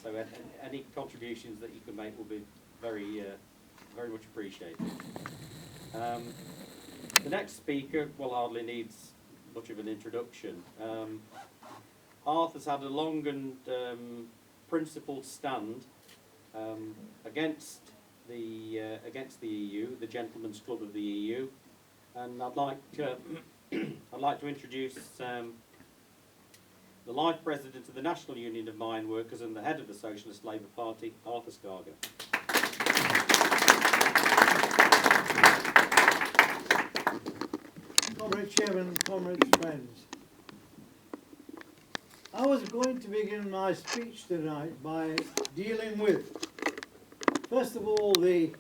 So any contributions that you can make will be very, very much appreciated. The next speaker, well, hardly needs much of an introduction. Arthur's had a long and principled stand against the EU, the Gentlemen's Club of the EU, and I'd like to introduce the Life President of the National Union of Mine Workers and the head of the Socialist Labour Party, Arthur Scargill. Comrade Chairman, comrades, friends. I was going to begin my speech tonight by dealing with, first of all, the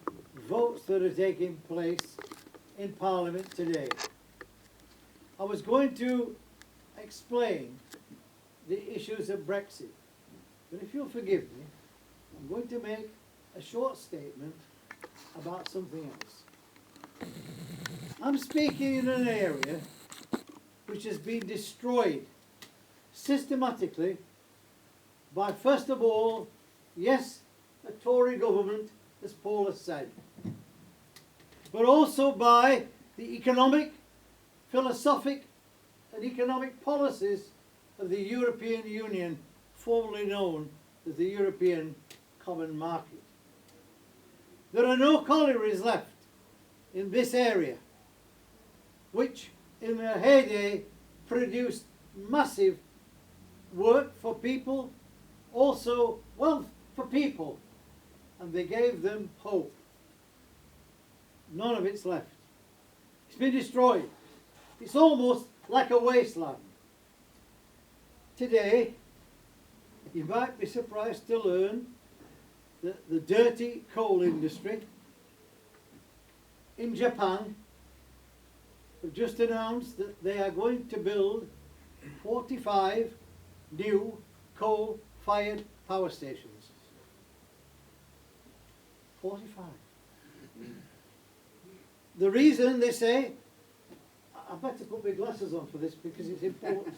votes that are taking place in Parliament today. I was going to explain the issues of Brexit, but if you'll forgive me, I'm going to make a short statement about something else. I'm speaking in an area which has been destroyed systematically by, first of all, yes, a Tory government, as Paul has said, but also by the economic, philosophic and economic policies of the European Union, formerly known as the European Common Market. There are no collieries left in this area, which in their heyday produced massive work for people, also wealth for people, and they gave them hope. None of it's left. It's been destroyed. It's almost like a wasteland. Today, you might be surprised to learn that the dirty coal industry in Japan have just announced that they are going to build 45 new coal-fired power stations. 45. The reason, they say, I better put my glasses on for this because it's important.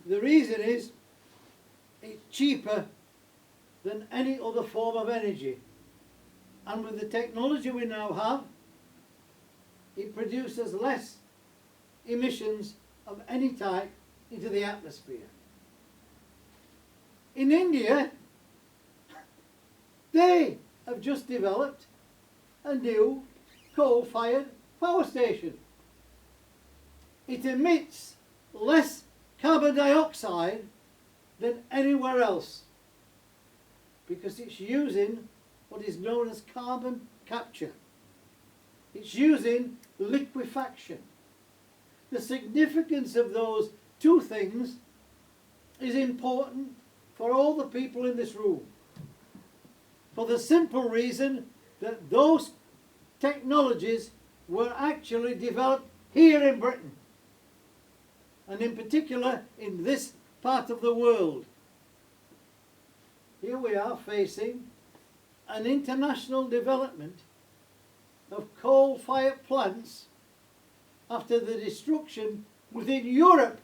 The reason is it's cheaper than any other form of energy. And with the technology we now have, it produces less emissions of any type into the atmosphere. In India, they have just developed a new coal-fired power station. It emits less carbon dioxide than anywhere else because it's using what is known as carbon capture. It's using liquefaction. The significance of those two things is important for all the people in this room, for the simple reason that those technologies were actually developed here in Britain, and in particular in this part of the world. Here we are facing an international development of coal-fired plants after the destruction within Europe,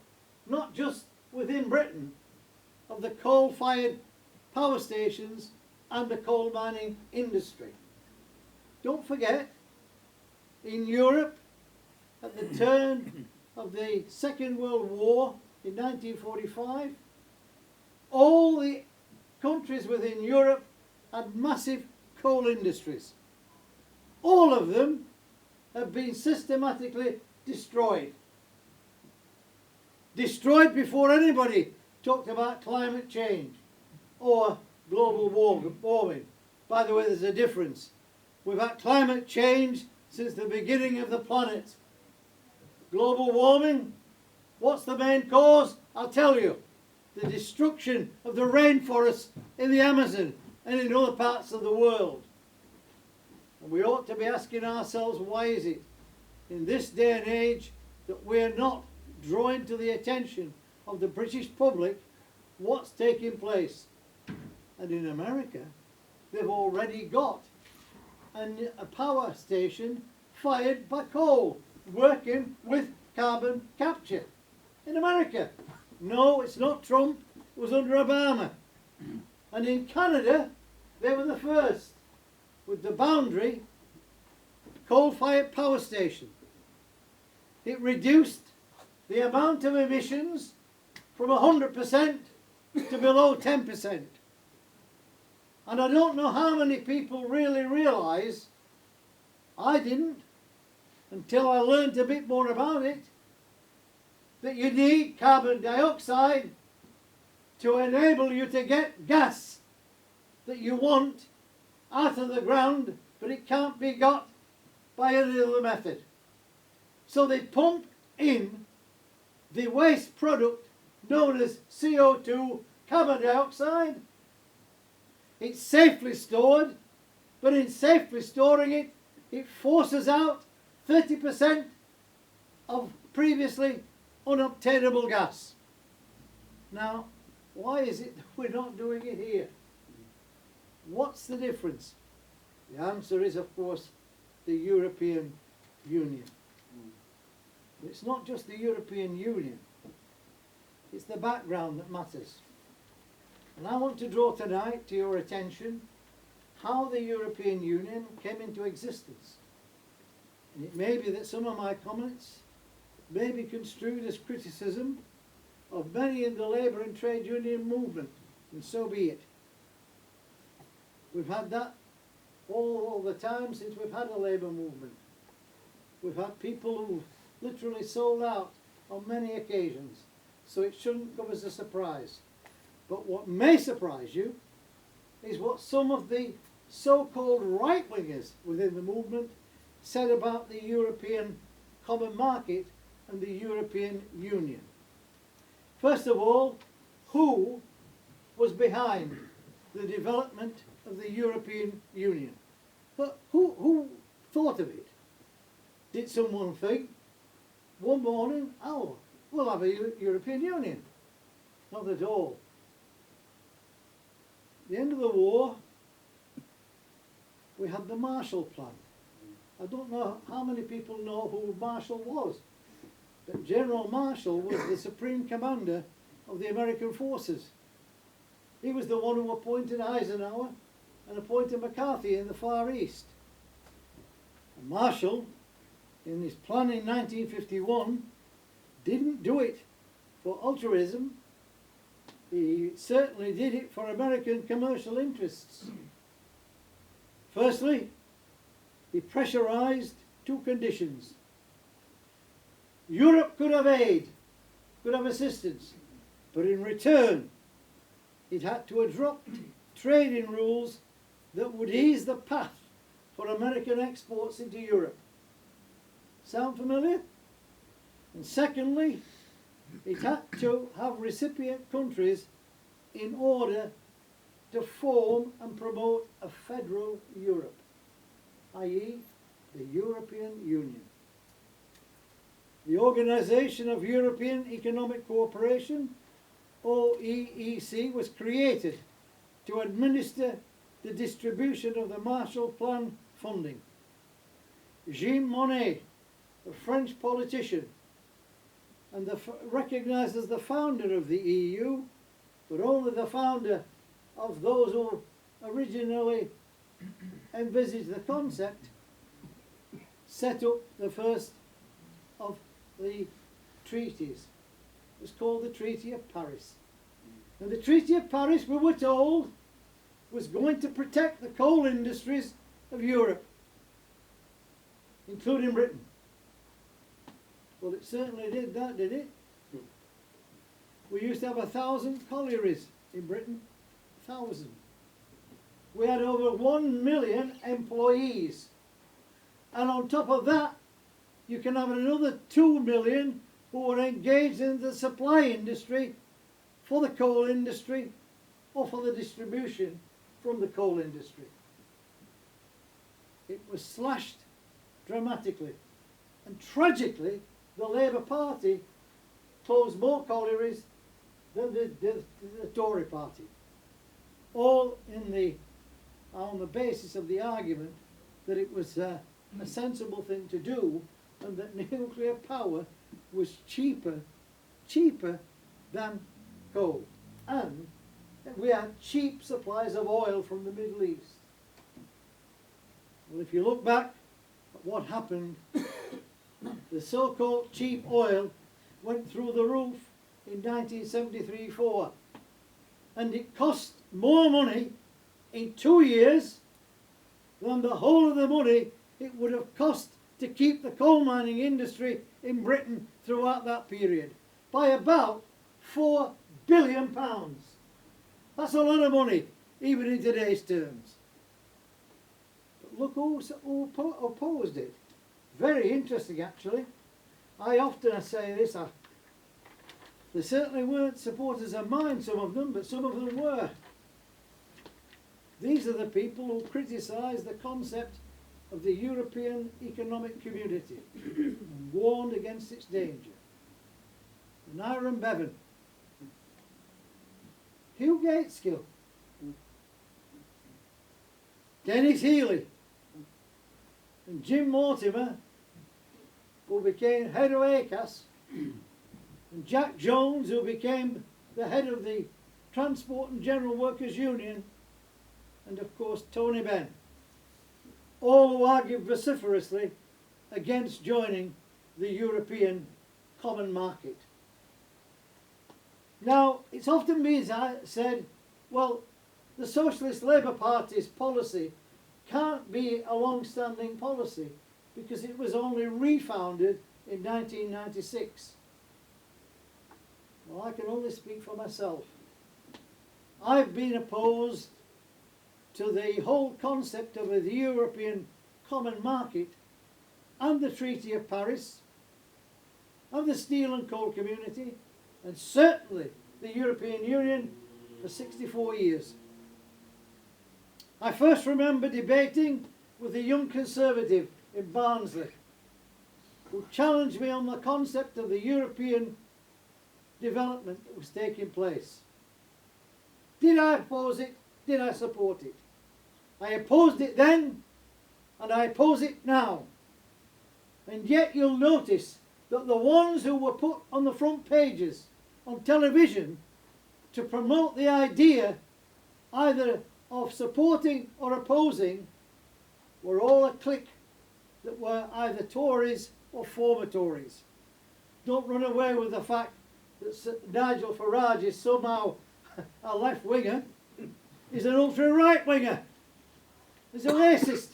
not just within Britain, of the coal-fired power stations and the coal mining industry. Don't forget, in Europe, at the turn of the Second World War in 1945, all the countries within Europe had massive coal industries. All of them have been systematically destroyed. Destroyed before anybody talked about climate change or global warming. By the way, there's a difference. We've had climate change since the beginning of the planet. Global warming, what's the main cause? I'll tell you. The destruction of the rainforests in the Amazon and in other parts of the world. And we ought to be asking ourselves, why is it in this day and age that we're not drawing to the attention of the British public what's taking place? And in America, they've already got a power station fired by coal, working with carbon capture. In America. No, it's not Trump, it was under Obama. And in Canada, they were the first with the Boundary coal-fired power station. It reduced the amount of emissions from 100% to below 10%. And I don't know how many people really realise, I didn't, until I learned a bit more about it, that you need carbon dioxide to enable you to get gas that you want out of the ground, but it can't be got by any other method. So they pump in the waste product known as CO2, carbon dioxide. It's safely stored, but in safely storing it, it forces out 30% of previously unobtainable gas. Now, why is it that we're not doing it here? What's the difference? The answer is, of course, the European Union. It's not just the European Union. It's the background that matters. And I want to draw tonight to your attention how the European Union came into existence. And it may be that some of my comments may be construed as criticism of many in the labour and trade union movement, and so be it. We've had that all the time since we've had a labour movement. We've had people who've literally sold out on many occasions, so it shouldn't come as a surprise. But what may surprise you is what some of the so-called right-wingers within the movement said about the European Common Market and the European Union. First of all, who was behind the development of the European Union? But who thought of it? Did someone think one morning, oh, we'll have a European Union? Not at all. At the end of the war, we had the Marshall Plan. I don't know how many people know who Marshall was, but General Marshall was the supreme commander of the American forces. He was the one who appointed Eisenhower and appointed McCarthy in the Far East. And Marshall, in his plan in 1951, didn't do it for altruism. He certainly did it for American commercial interests. Firstly, he pressurized two conditions. Europe could have aid, could have assistance, but in return, it had to adopt trading rules that would ease the path for American exports into Europe. Sound familiar? And secondly, it had to have recipient countries in order to form and promote a federal Europe, i.e. the European Union. The Organisation of European Economic Cooperation, OEEC, was created to administer the distribution of the Marshall Plan funding. Jean Monnet, a French politician, and recognised as the founder of the EU, but only the founder of those who originally envisaged the concept, set up the first of the treaties. It was called the Treaty of Paris. And the Treaty of Paris, we were told, was going to protect the coal industries of Europe, including Britain. Well, it certainly did that, did it? We used to have 1,000 collieries in Britain. 1,000. We had over 1 million employees. And on top of that, you can have another 2 million who were engaged in the supply industry for the coal industry or for the distribution from the coal industry. It was slashed dramatically. And tragically, the Labour Party closed more collieries than the Tory Party. All on the basis of the argument that it was a sensible thing to do and that nuclear power was cheaper than coal. And we had cheap supplies of oil from the Middle East. Well, if you look back at what happened, the so-called cheap oil went through the roof in 1973-4, and it cost more money in 2 years than the whole of the money it would have cost to keep the coal mining industry in Britain throughout that period, by about £4 billion. That's a lot of money, even in today's terms. But look who opposed it. Very interesting, actually. I often say this, they certainly weren't supporters of mine, some of them, but some of them were. These are the people who criticised the concept of the European Economic Community and warned against its danger. And Aaron Bevan, Hugh Gateskill, Dennis Healy, and Jim Mortimer, who became head of ACAS, and Jack Jones, who became the head of the Transport and General Workers Union, and of course Tony Benn, all who argued vociferously against joining the European Common Market. Now, it's often been said, well, the Socialist Labour Party's policy can't be a long-standing policy because it was only refounded in 1996. Well, I can only speak for myself. I've been opposed to the whole concept of the European Common Market and the Treaty of Paris, and the Steel and Coal Community, and certainly the European Union for 64 years. I first remember debating with a young Conservative in Barnsley who challenged me on the concept of the European development that was taking place. Did I oppose it? Did I support it? I opposed it then, and I oppose it now. And yet you'll notice that the ones who were put on the front pages on television to promote the idea either of supporting or opposing were all a clique that were either Tories or former Tories. Don't run away with the fact that Nigel Farage is somehow a left-winger. He's an ultra-right-winger. He's a racist.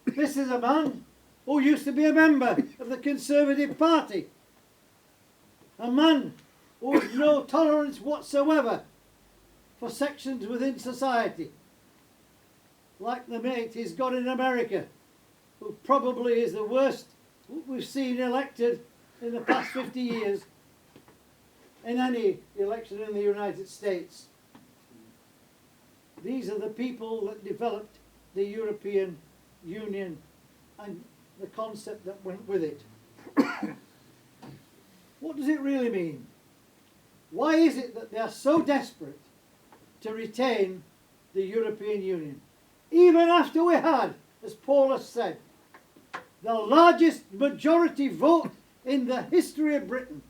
This is a man who used to be a member of the Conservative Party. A man who has no tolerance whatsoever for sections within society, like the mate he's got in America, who probably is the worst we've seen elected in the past 50 years in any election in the United States. These are the people that developed the European Union and the concept that went with it. What does it really mean? Why is it that they are so desperate to retain the European Union? Even after we had, as Paul has said, the largest majority vote in the history of Britain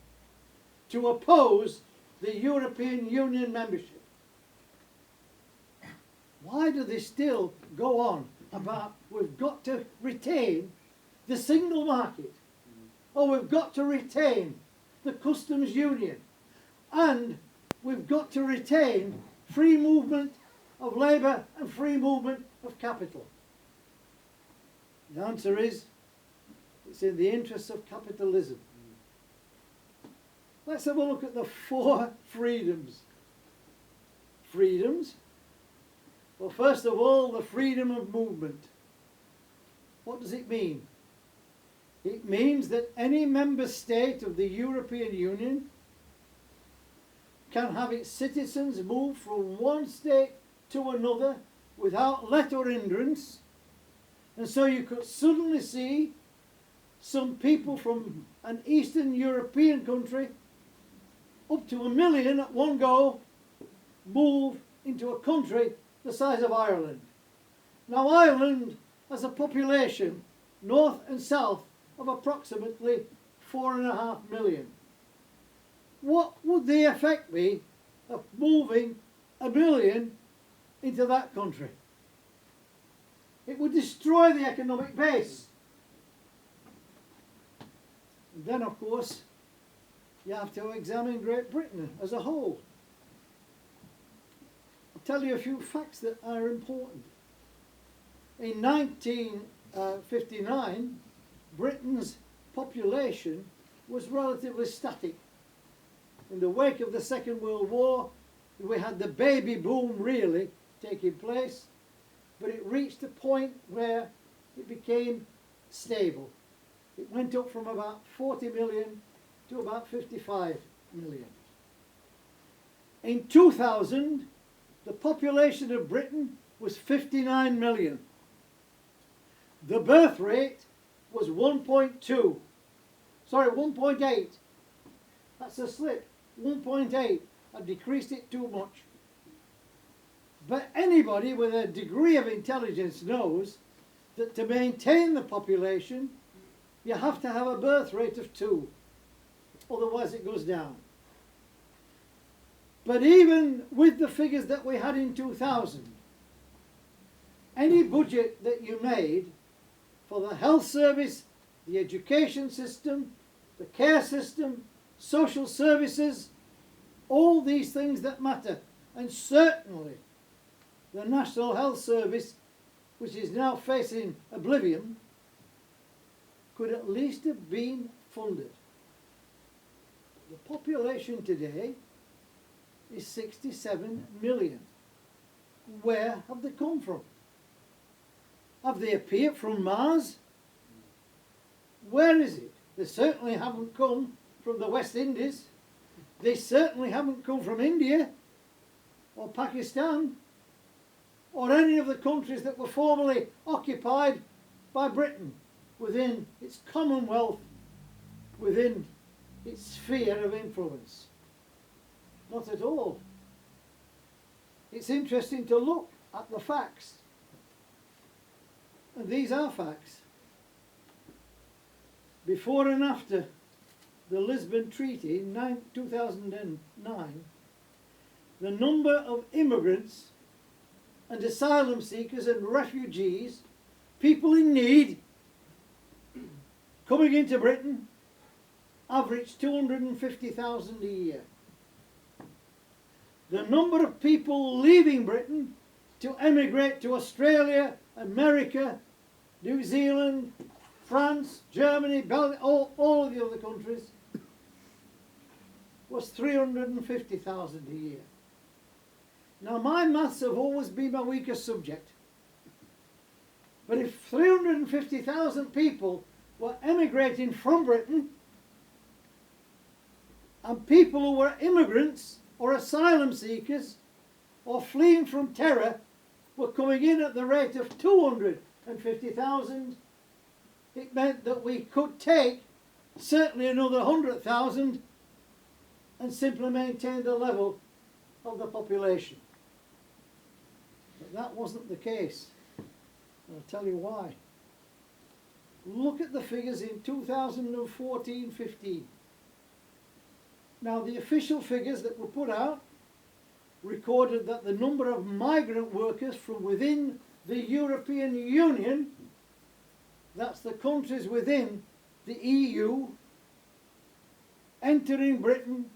to oppose the European Union membership. Why do they still go on about we've got to retain the single market, or we've got to retain the customs union, and we've got to retain free movement of labour and free movement of capital? The answer is, it's in the interests of capitalism. Let's have a look at the 4 freedoms. Freedoms? Well, first of all, the freedom of movement. What does it mean? It means that any member state of the European Union can have its citizens move from one state to another without let or hindrance. And so you could suddenly see some people from an Eastern European country, up to 1 million at one go, move into a country the size of Ireland. Now Ireland has a population, north and south, of approximately 4.5 million. What would the effect be of moving 1 million into that country. It would destroy the economic base. And then, of course, you have to examine Great Britain as a whole. I'll tell you a few facts that are important. In 1959, Britain's population was relatively static. In the wake of the Second World War, we had the baby boom really taking place, but it reached a point where it became stable. It went up from about 40 million to about 55 million. In 2000, the population of Britain was 59 million. The birth rate was 1.8. That's a slip, 1.8. I decreased it too much. But anybody with a degree of intelligence knows that to maintain the population, you have to have a birth rate of 2. Otherwise it goes down. But even with the figures that we had in 2000, any budget that you made for the health service, the education system, the care system, social services, all these things that matter, and certainly the National Health Service, which is now facing oblivion, could at least have been funded. The population today is 67 million. Where have they come from? Have they appeared from Mars? Where is it? They certainly haven't come from the West Indies. They certainly haven't come from India or Pakistan or any of the countries that were formerly occupied by Britain within its Commonwealth, within its sphere of influence. Not at all. It's interesting to look at the facts. And these are facts. Before and after the Lisbon Treaty in 2009, the number of immigrants and asylum seekers and refugees, people in need, coming into Britain, averaged 250,000 a year. The number of people leaving Britain to emigrate to Australia, America, New Zealand, France, Germany, Belgium, all of the other countries, was 350,000 a year. Now my maths have always been my weakest subject. But if 350,000 people were emigrating from Britain, and people who were immigrants or asylum seekers or fleeing from terror were coming in at the rate of 250,000, it meant that we could take certainly another 100,000 and simply maintain the level of the population. But that wasn't the case. I'll tell you why. Look at the figures in 2014-15. Now the official figures that were put out recorded that the number of migrant workers from within the European Union, that's the countries within the EU, entering Britain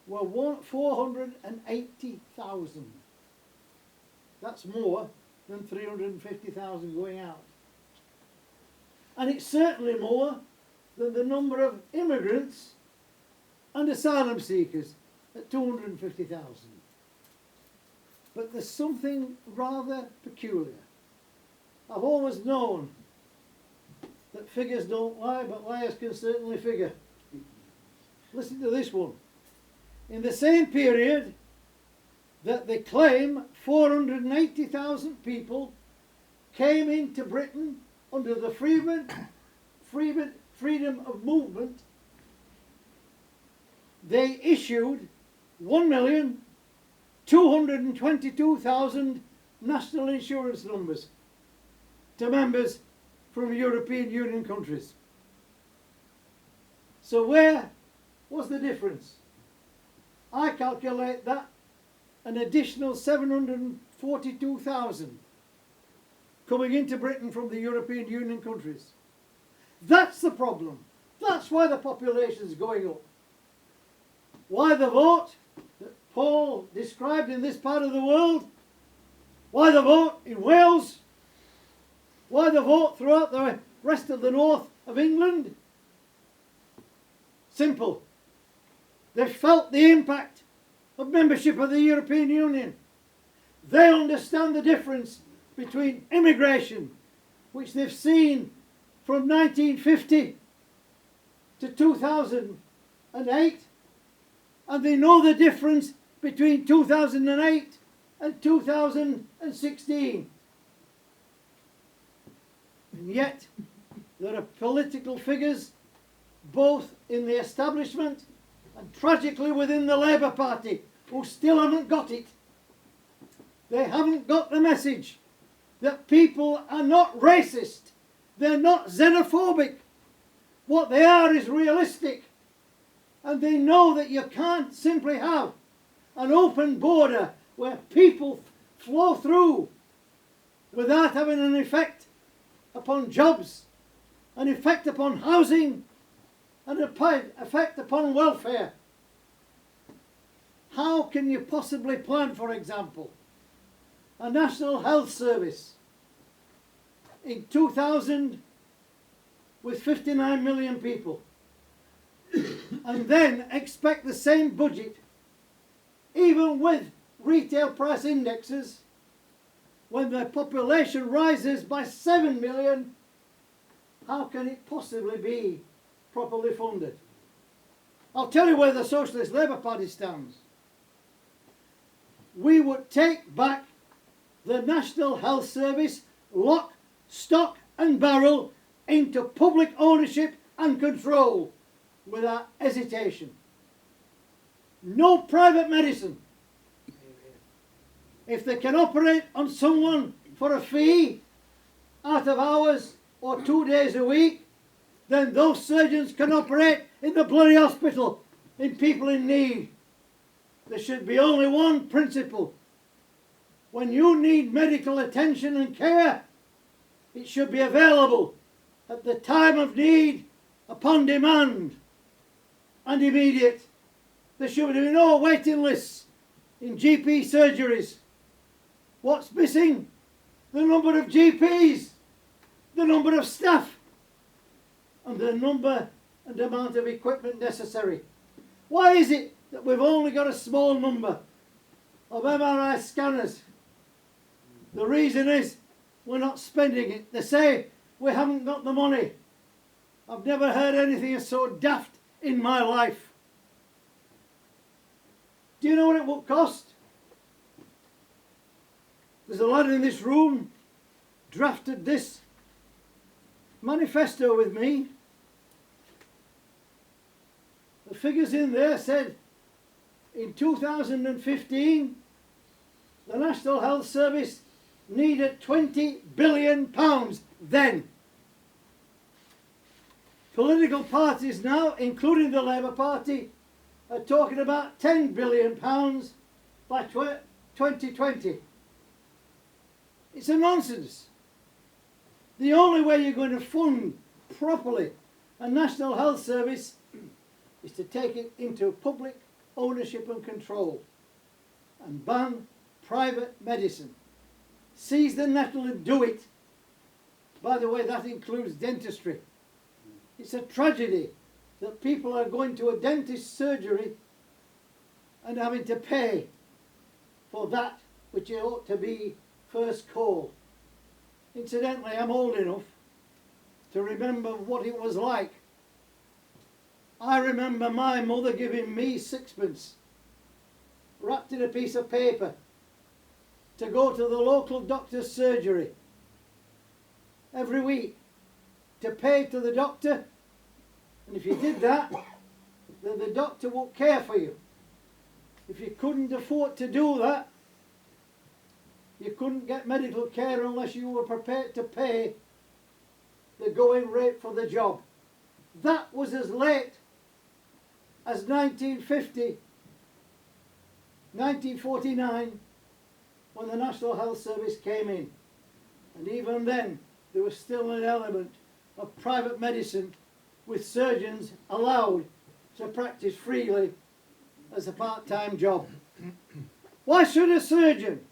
were 480,000. That's more than 350,000 going out. And it's certainly more than the number of immigrants and asylum seekers at 250,000. But there's something rather peculiar. I've always known that figures don't lie, but liars can certainly figure. Listen to this one. In the same period that they claim 480,000 people came into Britain under the freedom of movement, they issued 1,222,000 national insurance numbers to members from European Union countries. So where was the difference? I calculate that an additional 742,000 coming into Britain from the European Union countries. That's the problem. That's why the population is going up. Why the vote that Paul described in this part of the world? Why the vote in Wales? Why the vote throughout the rest of the north of England? Simple. They felt the impact of membership of the European Union. They understand the difference between immigration, which they've seen from 1950 to 2008, and they know the difference between 2008 and 2016. And yet, there are political figures, both in the establishment and tragically within the Labour Party, who still haven't got it. They haven't got the message that people are not racist. They're not xenophobic. What they are is realistic. And they know that you can't simply have an open border where people flow through without having an effect upon jobs, an effect upon housing, and an effect upon welfare. How can you possibly plan, for example, a national health service in 2000 with 59 million people and then expect the same budget, even with retail price indexes, when the population rises by 7 million? How can it possibly be properly funded? I'll tell you where the Socialist Labour Party stands. We would take back the National Health Service, lock, stock and barrel, into public ownership and control without hesitation. No private medicine. If they can operate on someone for a fee, out of hours or 2 days a week, then those surgeons can operate in the bloody hospital in people in need. There should be only one principle. When you need medical attention and care, it should be available at the time of need, upon demand, and immediate. There should be no waiting lists in GP surgeries. What's missing? The number of GPs, the number of staff, and the number and amount of equipment necessary. Why is it that we've only got a small number of MRI scanners? The reason is we're not spending it. They say we haven't got the money. I've never heard anything so daft in my life. Do you know what it would cost? There's a lad in this room drafted this manifesto with me. The figures in there said in 2015 the National Health Service needed £20 billion then. Political parties now, including the Labour Party, are talking about £10 billion by 2020. It's a nonsense. The only way you're going to fund properly a National Health Service is to take it into public ownership and control and ban private medicine. Seize the nettle and do it. By the way, that includes dentistry. It's a tragedy that people are going to a dentist surgery and having to pay for that which it ought to be first call. Incidentally, I'm old enough to remember what it was like. I remember my mother giving me sixpence, wrapped in a piece of paper, to go to the local doctor's surgery every week, to pay to the doctor, and if you did that, then the doctor would care for you. If you couldn't afford to do that, you couldn't get medical care unless you were prepared to pay the going rate for the job. That was as late as 1950 1949, when the National Health Service came in. And even then, there was still an element of private medicine with surgeons allowed to practice freely as a part-time job. Why should a surgeon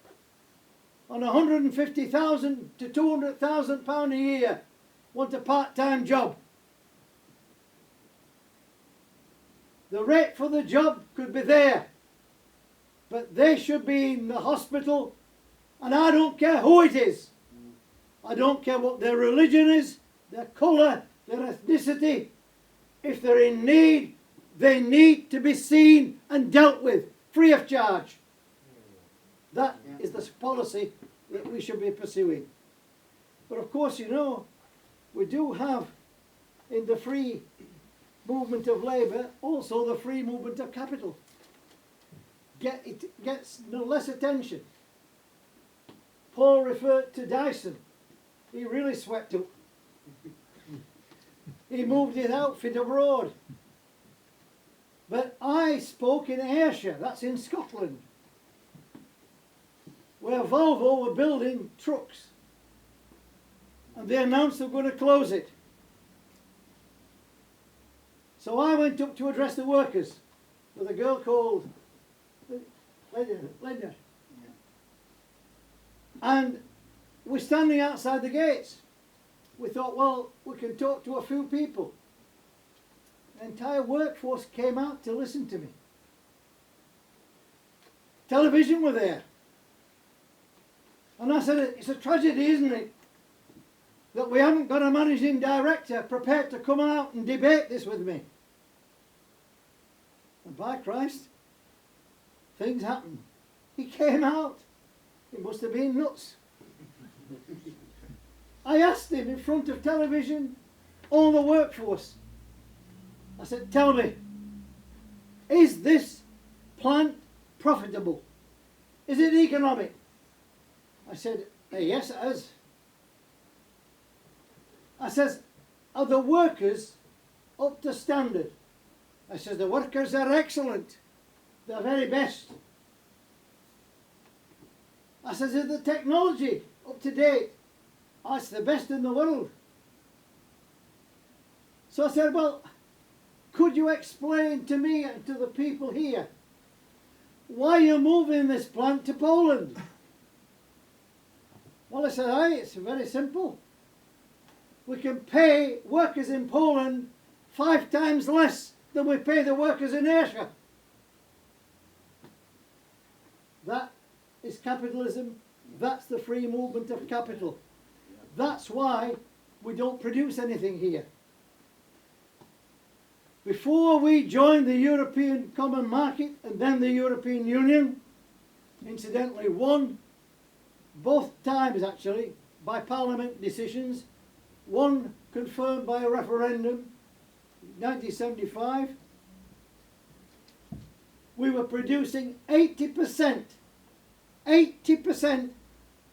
on £150,000 to £200,000 a year want a part-time job? The rate for the job could be there, but they should be in the hospital, and I don't care who it is. I don't care what their religion is, their colour, their ethnicity. If they're in need, they need to be seen and dealt with, free of charge. That is the policy that we should be pursuing. But of course, you know, we do have in the free movement of labour also the free movement of capital. It gets no less attention. Paul referred to Dyson. He really swept up. He moved his outfit abroad. But I spoke in Ayrshire, that's in Scotland, where Volvo were building trucks. And they announced they were going to close it. So I went up to address the workers with a girl called Linda. And we're standing outside the gates. We thought, well, we can talk to a few people. The entire workforce came out to listen to me. Television were there. And I said, it's a tragedy, isn't it, that we haven't got a managing director prepared to come out and debate this with me. And by Christ, things happened. He came out. He must have been nuts. I asked him in front of television, all the workforce. I said, tell me, is this plant profitable? Is it economic? I said, yes, it is. I says, are the workers up to standard? I says, the workers are excellent. They're very best. I says, is the technology up to date? Oh, it's the best in the world. So I said, well, could you explain to me and to the people here why you're moving this plant to Poland? Well, I said, aye, it's very simple. We can pay workers in Poland 5 times less than we pay the workers in Ayrshire. That is capitalism. That's the free movement of capital. That's why we don't produce anything here. Before we joined the European Common Market and then the European Union, incidentally both times actually, by Parliament decisions, one confirmed by a referendum, 1975, we were producing 80%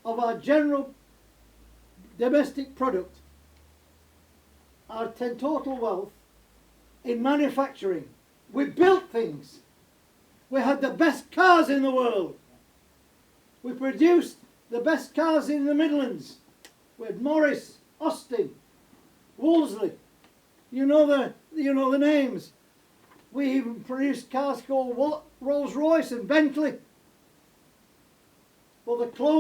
of our general domestic product, our total wealth, in manufacturing. We built things. We had the best cars in the world. We produced the best cars in the Midlands. We had Morris, Austin, Wolseley. You know the names. We even produced cars called Rolls-Royce and Bentley. Well, the clothes